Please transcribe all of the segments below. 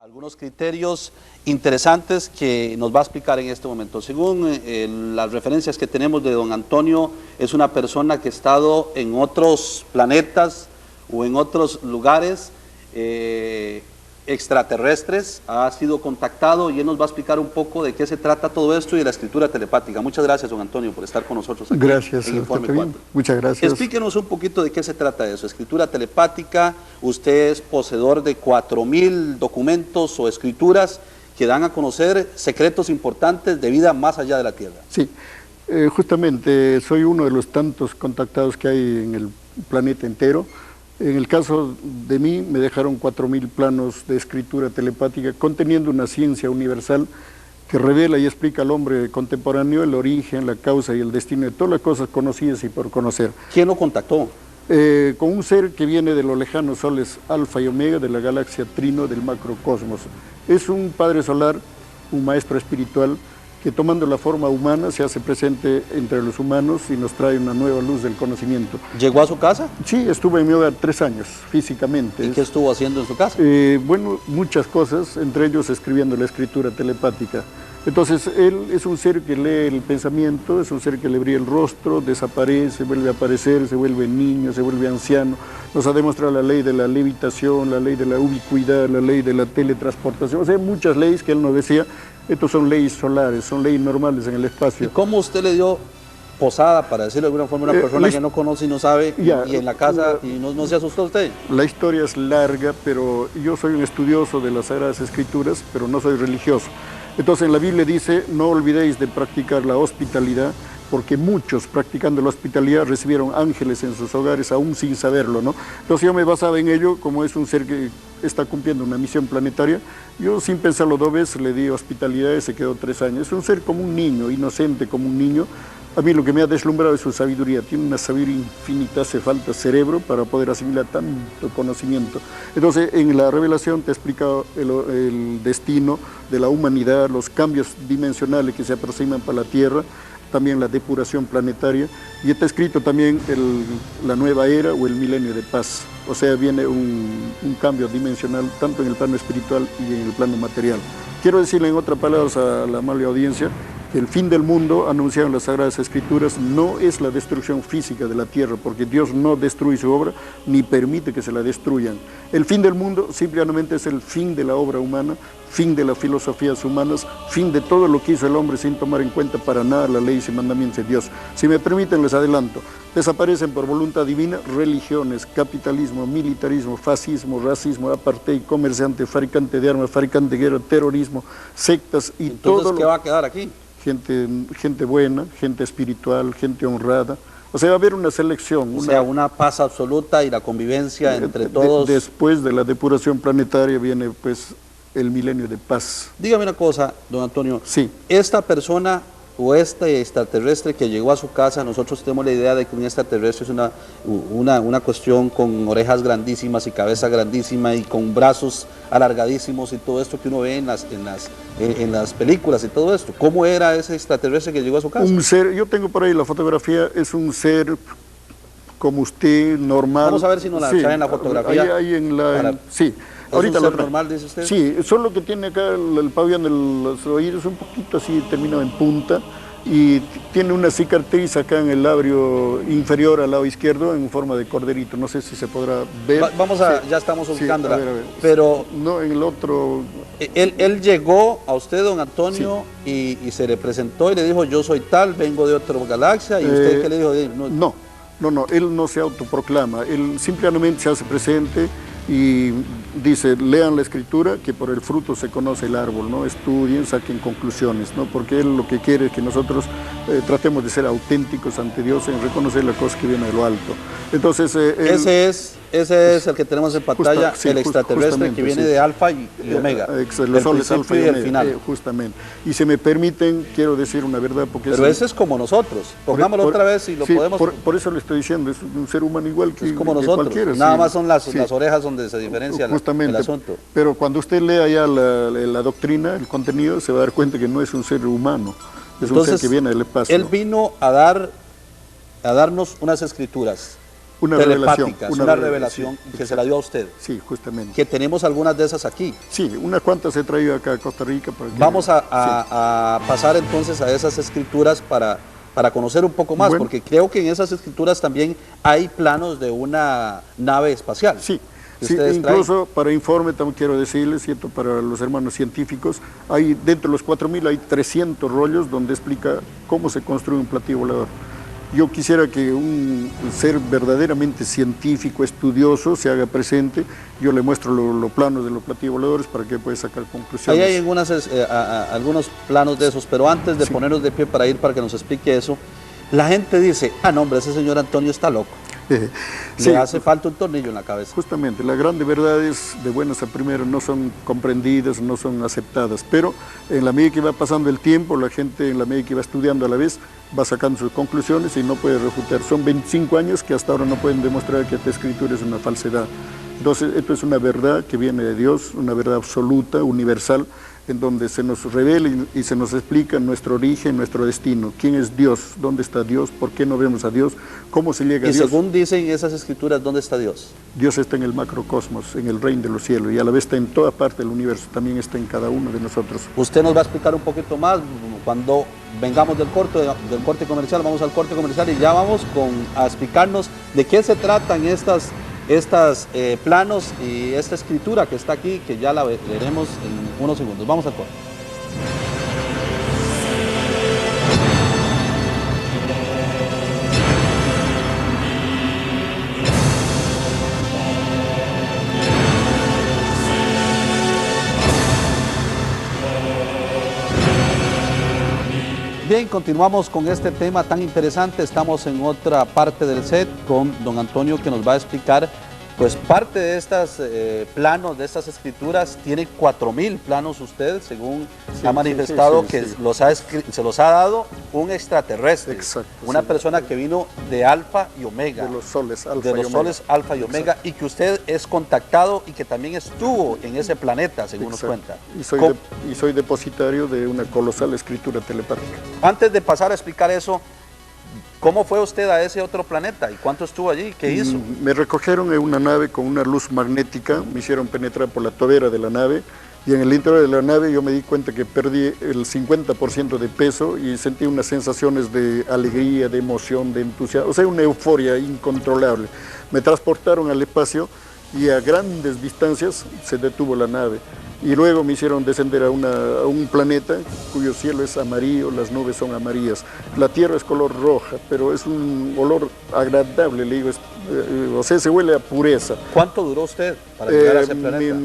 Algunos criterios interesantes que nos va a explicar en este momento. Según las referencias que tenemos de don Antonio, es una persona que ha estado en otros planetas o en otros lugares extraterrestres, ha sido contactado y él nos va a explicar un poco de qué se trata todo esto y de la escritura telepática. Muchas gracias, don Antonio, por estar con nosotros aquí. Gracias, en Informe 4. Muchas gracias. Explíquenos un poquito de qué se trata eso, escritura telepática. Usted es poseedor de 4000 documentos o escrituras que dan a conocer secretos importantes de vida más allá de la Tierra. Sí, justamente soy uno de los tantos contactados que hay en el planeta entero. En el caso de mí me dejaron 4000 planos de escritura telepática conteniendo una ciencia universal que revela y explica al hombre contemporáneo el origen, la causa y el destino de todas las cosas conocidas y por conocer. ¿Quién lo contactó? Con un ser que viene de los lejanos soles Alfa y Omega de la galaxia Trino del macrocosmos. Es un padre solar, un maestro espiritual que tomando la forma humana se hace presente entre los humanos y nos trae una nueva luz del conocimiento. ¿Llegó a su casa? Sí, estuve en mi hogar 3 años, físicamente. ¿Y qué estuvo haciendo en su casa? Bueno, muchas cosas, entre ellos escribiendo la escritura telepática. Entonces, él es un ser que lee el pensamiento, es un ser que le brilla el rostro, desaparece, vuelve a aparecer, se vuelve niño, se vuelve anciano. Nos ha demostrado la ley de la levitación, la ley de la ubicuidad, la ley de la teletransportación. O sea, muchas leyes que él nos decía. Estos son leyes solares, son leyes normales en el espacio. ¿Y cómo usted le dio posada, para decirlo de alguna forma, a una persona que no conoce y no sabe, y en la casa, y no se asustó usted? La historia es larga, pero yo soy un estudioso de las Sagradas Escrituras, pero no soy religioso. Entonces en la Biblia dice, no olvidéis de practicar la hospitalidad, porque muchos practicando la hospitalidad recibieron ángeles en sus hogares aún sin saberlo, ¿no? Entonces yo me basaba en ello, como es un ser que está cumpliendo una misión planetaria, yo sin pensarlo 2 veces le di hospitalidad y se quedó 3 años. Es un ser como un niño, inocente como un niño. A mí lo que me ha deslumbrado es su sabiduría, tiene una sabiduría infinita, hace falta cerebro para poder asimilar tanto conocimiento. Entonces en la revelación te he explicado el destino de la humanidad, los cambios dimensionales que se aproximan para la Tierra, también la depuración planetaria, y está escrito también la nueva era o el milenio de paz. O sea, viene un cambio dimensional tanto en el plano espiritual y en el plano material. Quiero decirle en otras palabras a la amable audiencia que el fin del mundo, anunciado en las Sagradas Escrituras, no es la destrucción física de la tierra, porque Dios no destruye su obra ni permite que se la destruyan. El fin del mundo simplemente es el fin de la obra humana, fin de las filosofías humanas, fin de todo lo que hizo el hombre sin tomar en cuenta para nada las leyes y mandamientos de Dios. Si me permiten, les adelanto, desaparecen por voluntad divina religiones, capitalismo, militarismo, fascismo, racismo, apartheid, comerciante, fabricante de armas, fabricante de guerra, terrorismo, sectas y todo. Entonces, ¿qué va a quedar aquí? Gente buena, gente espiritual, gente honrada. O sea, va a haber una selección. O sea, una paz absoluta y la convivencia entre todos. Después de la depuración planetaria viene pues el milenio de paz. Dígame una cosa, don Antonio. Sí. Esta persona o este extraterrestre que llegó a su casa, nosotros tenemos la idea de que un extraterrestre es una cuestión con orejas grandísimas y cabeza grandísima y con brazos alargadísimos y todo esto que uno ve en las películas y todo esto. ¿Cómo era ese extraterrestre que llegó a su casa? Un ser, yo tengo por ahí la fotografía, es un ser como usted, normal. Vamos a ver si nos la traen en la fotografía. Ahí en la... Sí. Ahorita lo normal, dice usted. Sí, solo que tiene acá el pabellón de los oídos un poquito así terminado en punta y tiene una cicatriz acá en el labio inferior al lado izquierdo en forma de corderito. No sé si se podrá ver. Vamos a, sí, ya estamos ubicándola. A ver. Pero no, en el otro. Él llegó a usted, don Antonio, sí. y se le presentó y le dijo, yo soy tal, vengo de otra galaxia, y usted ¿qué le dijo? No, él no se autoproclama, él simplemente se hace presente y dice, lean la escritura, que por el fruto se conoce el árbol, ¿no? Estudien, saquen conclusiones, ¿no? Porque él lo que quiere es que nosotros tratemos de ser auténticos ante Dios en reconocer la cosa que viene de lo alto. Entonces, ese es el que tenemos en pantalla, el extraterrestre que viene de Alfa y Omega. Los soles Alfa y Omega, final. Justamente. Y si me permiten, quiero decir una verdad, porque... Pero ese es como nosotros, pongámoslo otra vez y lo podemos... Por eso le estoy diciendo, es un ser humano igual que, como nosotros. Cualquiera. Nada más son las orejas donde se diferencia el asunto. Pero cuando usted lea ya la doctrina, el contenido, se va a dar cuenta que no es un ser humano, es un ser que viene del espacio. Él vino a darnos unas escrituras Una telepáticas, revelación, una revelación sí, que se la dio a usted. Sí, justamente. Que tenemos algunas de esas aquí. Sí, unas cuantas he traído acá a Costa Rica. Para que... Vamos a pasar entonces a esas escrituras para conocer un poco más, porque creo que en esas escrituras también hay planos de una nave espacial. Sí. Sí, incluso para informe también quiero decirles, ¿cierto? Para los hermanos científicos, hay dentro de los 4.000 hay 300 rollos donde explica cómo se construye un platillo volador. Yo quisiera que un ser verdaderamente científico, estudioso, se haga presente. Yo le muestro los planos de los platillos voladores para que pueda sacar conclusiones. Ahí hay algunos planos de esos, pero antes de ponernos de pie para ir para que nos explique eso, la gente dice, ah, no, hombre, ese señor Antonio está loco. Sí, le hace falta un tornillo en la cabeza. Justamente, las grandes verdades de buenas a primeras no son comprendidas, no son aceptadas, pero en la medida que va pasando el tiempo, la gente en la medida que va estudiando a la vez, va sacando sus conclusiones y no puede refutar. Son 25 años que hasta ahora no pueden demostrar que esta escritura es una falsedad. Entonces, esto es una verdad que viene de Dios, una verdad absoluta, universal, en donde se nos revela y se nos explica nuestro origen, nuestro destino. ¿Quién es Dios? ¿Dónde está Dios? ¿Por qué no vemos a Dios? ¿Cómo se llega a Dios? Y según dicen esas escrituras, ¿dónde está Dios? Dios está en el macrocosmos, en el reino de los cielos, y a la vez está en toda parte del universo, también está en cada uno de nosotros. Usted nos va a explicar un poquito más cuando vengamos del corte comercial. Vamos al corte comercial y ya vamos a explicarnos de qué se tratan estas planos y esta escritura que está aquí, que ya la veremos en unos segundos. Vamos al corte. Bien, continuamos con este tema tan interesante. Estamos en otra parte del set con don Antonio, que nos va a explicar, pues, parte de estos planos, de estas escrituras. Tiene 4.000 planos usted, según ha manifestado, que se los ha dado un extraterrestre. Exacto, una persona que vino de Alfa y Omega. De los soles Alfa y Omega. De los soles Alfa y Omega. Exacto. Y que usted es contactado y que también estuvo en ese planeta, según nos cuenta. Y soy depositario de una colosal escritura telepática. Antes de pasar a explicar eso, ¿cómo fue usted a ese otro planeta? ¿Y cuánto estuvo allí? ¿Qué hizo? Me recogieron en una nave con una luz magnética, me hicieron penetrar por la tobera de la nave, y en el interior de la nave yo me di cuenta que perdí el 50% de peso y sentí unas sensaciones de alegría, de emoción, de entusiasmo, o sea, una euforia incontrolable. Me transportaron al espacio y a grandes distancias se detuvo la nave. Y luego me hicieron descender a un planeta cuyo cielo es amarillo, las nubes son amarillas. La tierra es color roja, pero es un olor agradable, le digo, o sea, se huele a pureza. ¿Cuánto duró usted para llegar a ese planeta?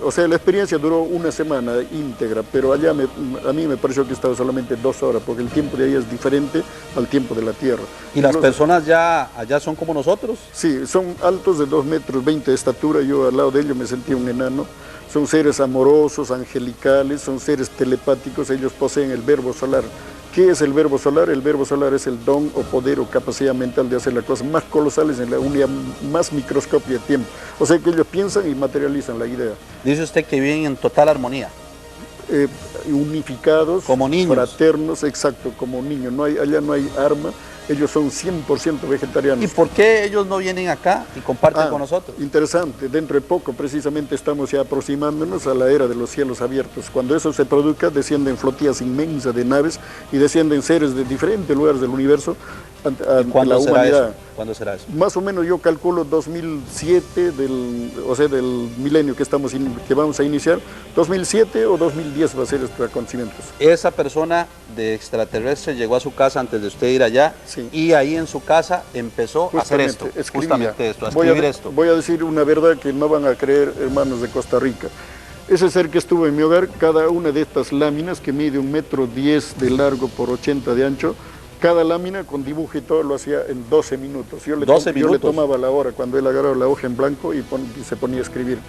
O sea, la experiencia duró una semana íntegra, pero allá a mí me pareció que estaba solamente 2 horas, porque el tiempo de ahí es diferente al tiempo de la Tierra. ¿Y las personas ya allá son como nosotros? Sí, son altos de 2,20 metros de estatura, yo al lado de ellos me sentía un enano. Son seres amorosos, angelicales, son seres telepáticos, ellos poseen el verbo solar. ¿Qué es el verbo solar? El verbo solar es el don o poder o capacidad mental de hacer las cosas más colosales en la unidad más microscópica de tiempo. O sea que ellos piensan y materializan la idea. Dice usted que viven en total armonía. Unificados, como niños, fraternos, exacto, como niños. Allá no hay arma. Ellos son 100% vegetarianos. ¿Y por qué ellos no vienen acá y comparten con nosotros? Interesante. Dentro de poco, precisamente, estamos ya aproximándonos a la era de los cielos abiertos. Cuando eso se produzca, descienden flotillas inmensas de naves y descienden seres de diferentes lugares del universo ante la humanidad. ¿Cuándo será eso? Más o menos yo calculo 2007, o sea, del milenio que vamos a iniciar, 2007 o 2010 va a ser estos acontecimientos. Esa persona de extraterrestre llegó a su casa antes de usted ir allá, sí, y ahí en su casa empezó a hacer esto, justamente esto, a escribir esto. Voy a decir una verdad que no van a creer, hermanos de Costa Rica. Ese ser que estuvo en mi hogar, cada una de estas láminas que mide 1,10 metros de largo por 80 de ancho, cada lámina con dibujo y todo lo hacía en 12 minutos. Yo le tomaba la hora cuando él agarraba la hoja en blanco y se ponía a escribir.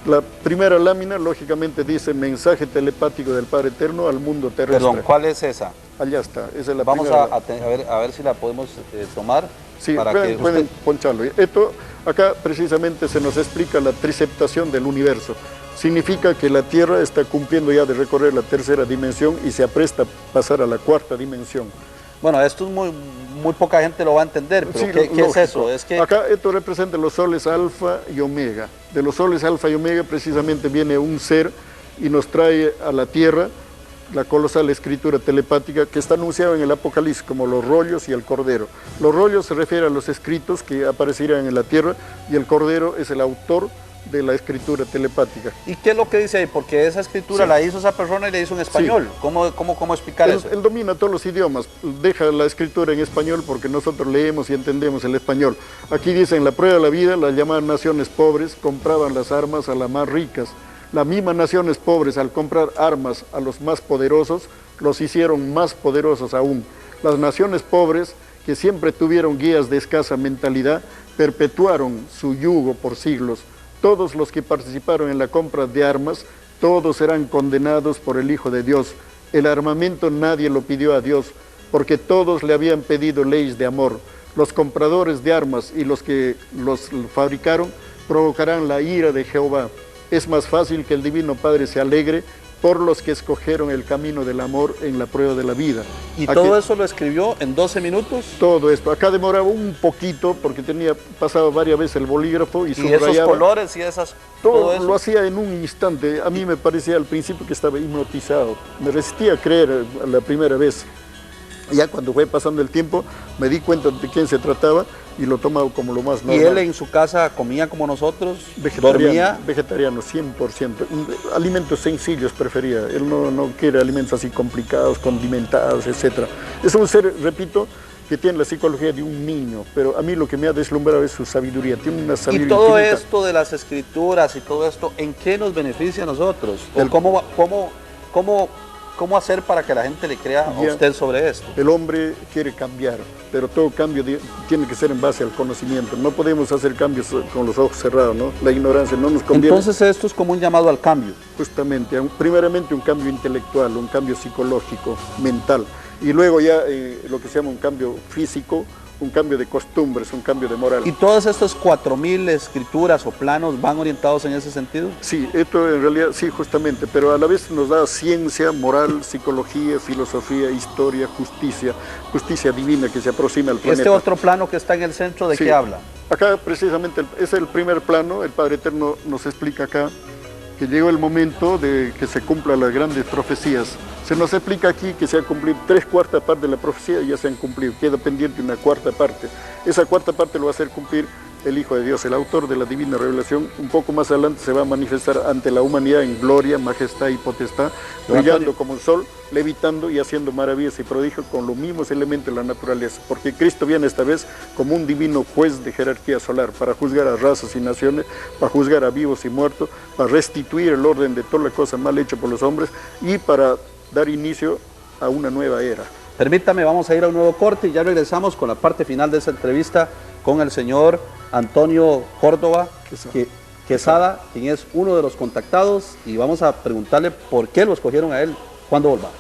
La primera lámina, lógicamente, dice mensaje telepático del Padre Eterno al mundo terrestre. Perdón, ¿cuál es esa? Allá está, esa es la Vamos primera. a ver si la podemos tomar. Sí, pueden poncharlo. Esto, acá precisamente se nos explica la triceptación del universo. Significa que la Tierra está cumpliendo ya de recorrer la 3.ª dimensión y se apresta a pasar a la 4ª dimensión. Bueno, esto es muy poca gente lo va a entender, pero Sí, ¿qué es eso? Es que acá esto representa los soles alfa y omega. De los soles alfa y omega precisamente viene un ser y nos trae a la tierra la colosal escritura telepática que está anunciada en el Apocalipsis como los rollos y el cordero. Los rollos se refieren a los escritos que aparecerán en la tierra y el cordero es el autor de la escritura telepática. ¿y qué es lo que dice ahí? Porque esa escritura la hizo esa persona y la hizo en español. Sí. ¿Cómo explicar eso? Él domina todos los idiomas, deja la escritura en español porque nosotros leemos y entendemos el español. Aquí dice, en la prueba de la vida, las llamadas naciones pobres compraban las armas a las más ricas. Las mismas naciones pobres, al comprar armas a los más poderosos, los hicieron más poderosos aún. Las naciones pobres, que siempre tuvieron guías de escasa mentalidad, perpetuaron su yugo por siglos. Todos los que participaron en la compra de armas, todos serán condenados por el Hijo de Dios. El armamento nadie lo pidió a Dios, porque todos le habían pedido leyes de amor. Los compradores de armas y los que los fabricaron provocarán la ira de Jehová. Es más fácil que el Divino Padre se alegre por los que escogieron el camino del amor en la prueba de la vida. ¿Y todo eso lo escribió en 12 minutos? Todo esto. Acá demoraba un poquito porque tenía pasado varias veces el bolígrafo y subrayaba. ¿Y esos colores y esas...? Todo eso lo hacía en un instante. A mí me parecía al principio que estaba hipnotizado. Me resistía a creer la primera vez. Ya cuando fue pasando el tiempo me di cuenta de quién se trataba y lo tomaba como lo más normal. ¿Y él en su casa comía como nosotros? ¿Dormía? Vegetariano, 100%. Alimentos sencillos prefería. Él no quiere alimentos así complicados, condimentados, etc. Es un ser, repito, que tiene la psicología de un niño, pero a mí lo que me ha deslumbrado es su sabiduría. Tiene una sabiduría Y todo infinita. esto de las escrituras y todo esto, ¿en qué nos beneficia a nosotros? ¿Cómo hacer para que la gente le crea a usted sobre esto? El hombre quiere cambiar, pero todo cambio tiene que ser en base al conocimiento. No podemos hacer cambios con los ojos cerrados, ¿no? La ignorancia no nos conviene. Entonces esto es como un llamado al cambio. Justamente, primeramente un cambio intelectual, un cambio psicológico, mental, y luego ya lo que se llama un cambio físico, un cambio de costumbres, un cambio de moral. ¿Y todas estas 4000 escrituras o planos van orientados en ese sentido? Sí, esto en realidad sí, justamente, pero a la vez nos da ciencia, moral, psicología, filosofía, historia, justicia divina que se aproxima al planeta. Este otro plano que está en el centro, ¿de qué habla? Acá precisamente es el primer plano. El Padre Eterno nos explica acá que llegó el momento de que se cumplan las grandes profecías. Se nos explica aquí que se han cumplido 3/4 partes de la profecía y ya se han cumplido, queda pendiente una 1/4 parte. Esa 1/4 parte lo va a hacer cumplir el Hijo de Dios, el autor de la divina revelación. Un poco más adelante se va a manifestar ante la humanidad en gloria, majestad y potestad, brillando como el sol, levitando y haciendo maravillas y prodigios con los mismos elementos de la naturaleza, porque Cristo viene esta vez como un divino juez de jerarquía solar para juzgar a razas y naciones, para juzgar a vivos y muertos, para restituir el orden de todas las cosas mal hechas por los hombres y para dar inicio a una nueva era. Permítame, vamos a ir a un nuevo corte y ya regresamos con la parte final de esta entrevista con el señor Antonio Córdoba Quesada, quien es uno de los contactados, y vamos a preguntarle por qué lo escogieron a él cuando volvamos.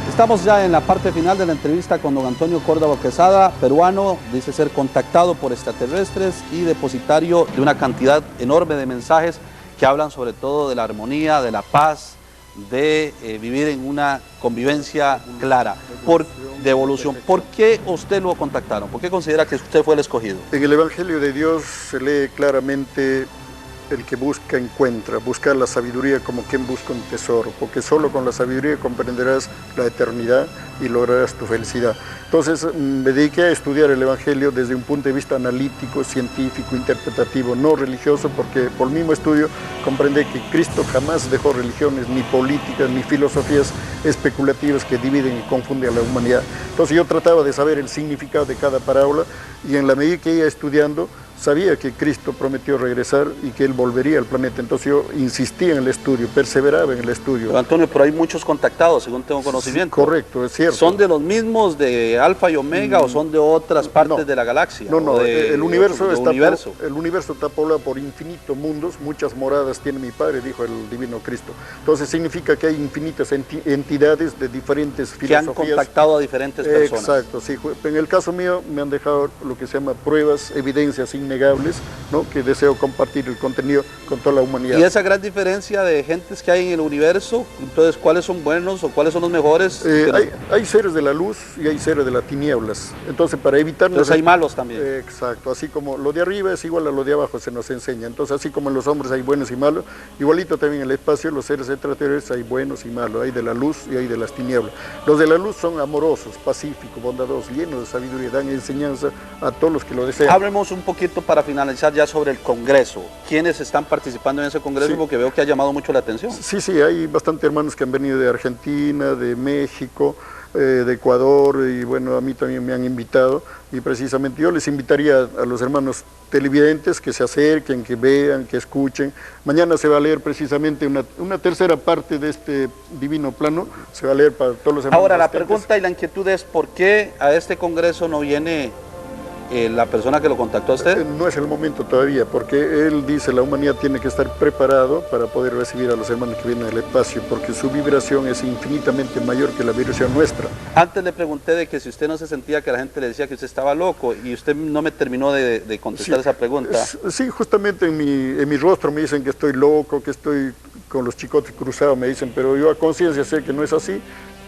Estamos ya en la parte final de la entrevista con don Antonio Córdoba Quesada, peruano, dice ser contactado por extraterrestres y depositario de una cantidad enorme de mensajes que hablan sobre todo de la armonía, de la paz, de vivir en una convivencia clara, de evolución. ¿Por qué usted lo contactaron? ¿Por qué considera que usted fue el escogido? En el Evangelio de Dios se lee claramente: el que busca encuentra, buscar la sabiduría como quien busca un tesoro, porque solo con la sabiduría comprenderás la eternidad y lograrás tu felicidad. Entonces me dediqué a estudiar el Evangelio desde un punto de vista analítico, científico, interpretativo, no religioso, porque por el mismo estudio comprendí que Cristo jamás dejó religiones, ni políticas, ni filosofías especulativas que dividen y confunden a la humanidad. Entonces yo trataba de saber el significado de cada parábola y en la medida que iba estudiando, sabía que Cristo prometió regresar y que Él volvería al planeta, entonces yo insistía en el estudio, perseveraba en el estudio. Pero Antonio, pero hay muchos contactados, según tengo conocimiento. Sí, correcto, es cierto. ¿Son de los mismos de Alfa y Omega o son de otras partes de la galaxia? No, el universo el universo está poblado por infinitos mundos, muchas moradas tiene mi Padre, dijo el Divino Cristo. Entonces significa que hay infinitas entidades de diferentes filosofías. Que han contactado a diferentes personas. Exacto, sí. En el caso mío me han dejado lo que se llama pruebas, evidencias innegables, ¿no? Que deseo compartir el contenido con toda la humanidad. Y esa gran diferencia de gentes que hay en el universo, entonces, ¿cuáles son buenos o cuáles son los mejores? Hay seres de la luz y hay seres de las tinieblas. Entonces, para evitarnos... Entonces hay malos también. Exacto, así como lo de arriba es igual a lo de abajo, se nos enseña. Entonces, así como en los hombres hay buenos y malos, igualito también en el espacio, los seres extraterrestres hay buenos y malos, hay de la luz y hay de las tinieblas. Los de la luz son amorosos, pacíficos, bondadosos, llenos de sabiduría, dan enseñanza a todos los que lo desean. Hablemos un poquito para finalizar ya sobre el Congreso. ¿Quiénes están participando en ese Congreso? Sí. Porque veo que ha llamado mucho la atención. Sí, hay bastantes hermanos que han venido de Argentina, de México, de Ecuador, y bueno, a mí también me han invitado, y precisamente yo les invitaría a los hermanos televidentes que se acerquen, que vean, que escuchen. Mañana se va a leer precisamente una tercera parte de este divino plano, se va a leer para todos los hermanos. Ahora, la pregunta y la inquietud es, ¿por qué a este Congreso no viene la persona que lo contactó a usted? No es el momento todavía, porque él dice la humanidad tiene que estar preparado para poder recibir a los hermanos que vienen del espacio, porque su vibración es infinitamente mayor que la vibración nuestra. Antes le pregunté de que si usted no se sentía que la gente le decía que usted estaba loco, y usted no me terminó de contestar esa pregunta. Sí, justamente en mi rostro me dicen que estoy loco, que estoy con los chicotes cruzados, me dicen, pero yo a conciencia sé que no es así.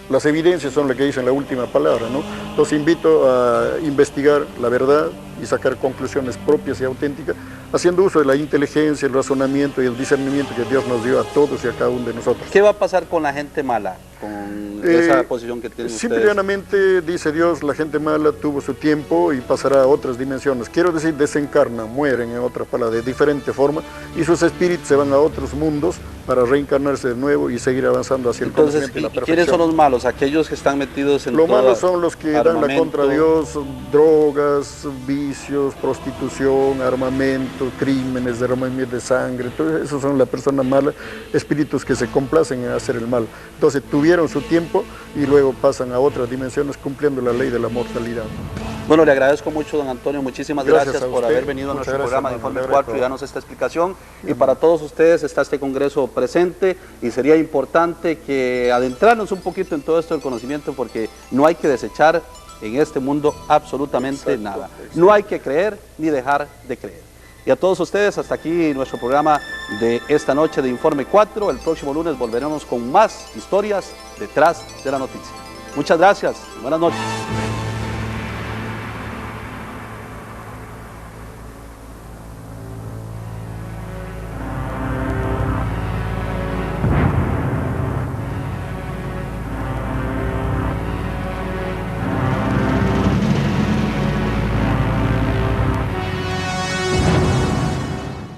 Las evidencias son las que dicen la última palabra, ¿no? Entonces invito a investigar la verdad y sacar conclusiones propias y auténticas, haciendo uso de la inteligencia, el razonamiento y el discernimiento que Dios nos dio a todos y a cada uno de nosotros. ¿Qué va a pasar con la gente mala, con esa posición que tienen ustedes? Simplemente, dice Dios, la gente mala tuvo su tiempo y pasará a otras dimensiones. Quiero decir, desencarnan, mueren, en otra palabra, de diferente forma, y sus espíritus se van a otros mundos para reencarnarse de nuevo y seguir avanzando hacia el conocimiento y la perfección. ¿Quiénes son los malos? Aquellos que están metidos en Los malos son los que dan la contra Dios, drogas, vicios, prostitución, armamento, crímenes, derramamiento de sangre. Entonces, esos son las personas malas, espíritus que se complacen en hacer el mal. Entonces, tuvieron su tiempo y luego pasan a otras dimensiones cumpliendo la ley de la mortalidad. Bueno, le agradezco mucho, don Antonio, muchísimas gracias por haber venido a nuestro programa de Informe 4 y darnos esta explicación. Y para todos ustedes está este congreso presente y sería importante que adentrarnos un poquito en todo esto del conocimiento, porque no hay que desechar en este mundo absolutamente nada. No hay que creer ni dejar de creer. Y a todos ustedes, hasta aquí nuestro programa de esta noche de Informe 4. El próximo lunes volveremos con más historias detrás de la noticia. Muchas gracias. Buenas noches.